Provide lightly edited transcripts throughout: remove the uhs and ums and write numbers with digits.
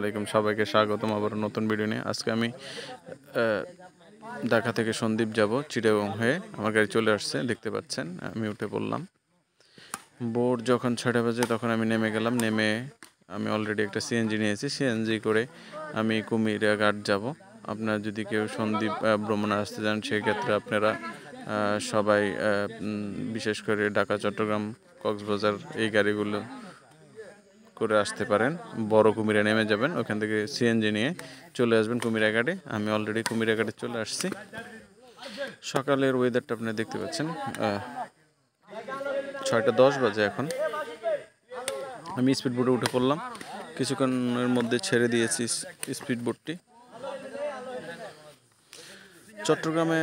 আলাইকুম, সবাইকে স্বাগতম আবার নতুন ভিডিও নিয়ে। আজকে আমি ঢাকা থেকে সন্দ্বীপ যাব চিটাগং হয়ে। আমার গাড়ি চলে আসছে, দেখতে পাচ্ছেন। আমি উঠে পড়লাম। ভোর যখন 6টা বাজে তখন আমি নেমে গেলাম। নেমে আমি অলরেডি একটা সিএনজি নিয়েছি। সিএনজি করে আমি কুমিরাঘাট যাব। আপনারা যদি কেউ সন্দ্বীপ ভ্রমণে আসতে চান সেক্ষেত্রে আপনারা সবাই বিশেষ করে ঢাকা, চট্টগ্রাম, কক্সবাজার এই গাড়িগুলো করে আসতে পারেন। বড় কুমিরা নেমে যাবেন, ওখান থেকে সিএনজি নিয়ে চলে আসবেন কুমিরাঘাটে। আমি অলরেডি কুমিরাঘাটে চলে আসছি। সকালের ওয়েদারটা আপনি দেখতে পাচ্ছেন। 6:10 বাজে এখন। আমি স্পিড বোটে উঠে পড়লাম। কিছুক্ষণের মধ্যে ছেড়ে দিয়েছি স্পিড বোটটি। চট্টগ্রামে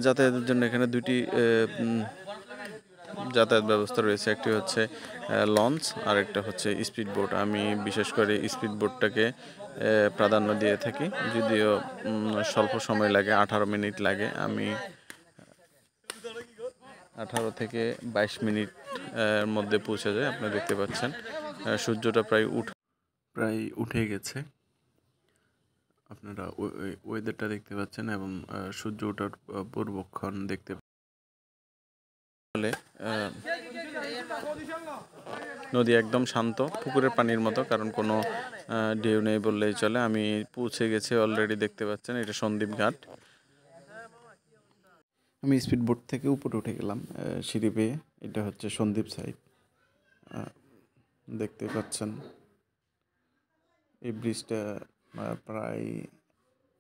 যাতায়াতের জন্য এখানে দুইটি যাতায়াত ব্যবস্থা রয়েছে। একটি হচ্ছে লঞ্চ আর একটা হচ্ছে স্পিড বোট। আমি বিশেষ করে স্পিড বোটটাকে প্রাধান্য দিয়ে থাকি, যদিও স্বল্প সময় লাগে, 18 মিনিট লাগে। আমি 18 থেকে 22 মিনিট মধ্যে পৌঁছে যায়। আপনারা দেখতে পাচ্ছেন সূর্যটা প্রায় উঠে গেছে। আপনারা ওয়েদারটা দেখতে পাচ্ছেন এবং সূর্য ওঠার পূর্বক্ষণ দেখতে নদী একদম শান্ত, পুকুরের পানির মতো, কারণ কোনো ঢেউ নেই বললেই চলে। আমি পৌঁছে গেছি অলরেডি, দেখতে পাচ্ছেন এটা সন্দ্বীপ ঘাট। আমি স্পিড বোট থেকে উপরে উঠে গেলাম সিঁড়ি বেয়ে। এটা হচ্ছে সন্দ্বীপ সাইড, দেখতে পাচ্ছেন। এই ব্রিজটা প্রায়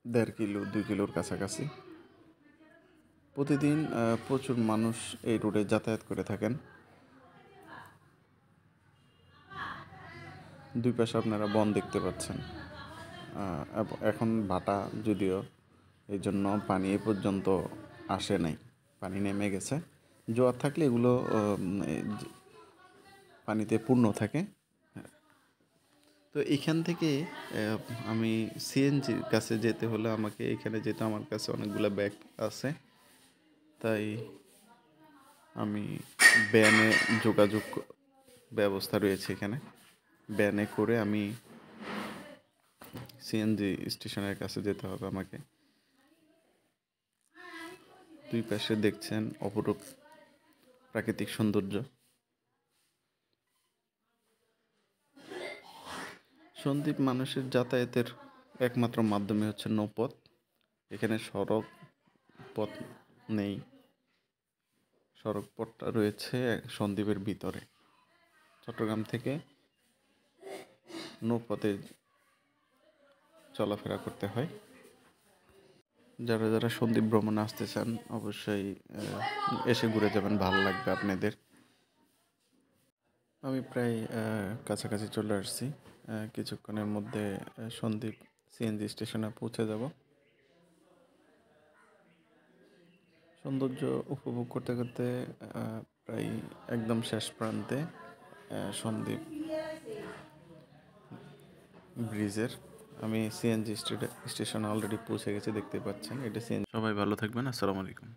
1.5 কিলোর কাছাকাছি। প্রতিদিন প্রচুর মানুষ এই রোডে যাতায়াত করে থাকেন। দুই পাশে আপনারা বন দেখতে পাচ্ছেন। এখন ভাটা, যদিও এই জন্য পানি এ পর্যন্ত আসে নাই, পানি নেমে গেছে। জোয়ার থাকলে এগুলো পানিতে পূর্ণ থাকে। তো এখান থেকে আমি সিএনজির কাছে যেতে হলে আমাকে এখানে যেতে, আমার কাছে অনেকগুলো ব্যাগ আছে, তাই আমি ভ্যানে যোগাযোগ ব্যবস্থা রয়েছে এখানে। ভ্যানে করে আমি সিএনজি স্টেশনের কাছে যেতে হবে আমাকে। দুই পাশে দেখছেন অপরূপ প্রাকৃতিক সৌন্দর্য। সন্দ্বীপ মানুষের যাতায়াতের একমাত্র মাধ্যমে হচ্ছে নৌপথ। এখানে সড়ক পথ নেই। সড়ক পথটা রয়েছে সন্দ্বীপের ভিতরে। চট্টগ্রাম থেকে নৌপথে চলাফেরা করতে হয়। যারা যারা সন্দ্বীপ ভ্রমণে আসতে চান অবশ্যই এসে ঘুরে যাবেন, ভালো লাগবে আপনাদের। আমি প্রায় কাছাকাছি চলে আসছি। কিছুক্ষণের মধ্যে সন্দ্বীপ সিএনজি স্টেশনে পৌঁছে যাব। সৌন্দর্য উপভোগ করতে করতে প্রায় একদম শেষ প্রান্তে সন্দ্বীপ ব্রিজের আমি সিএনজি স্টেশনে অলরেডি পৌঁছে গেছি, দেখতে পাচ্ছেন। এটা সিএনজি। সবাই ভালো থাকবেন। আসসালামু আলাইকুম।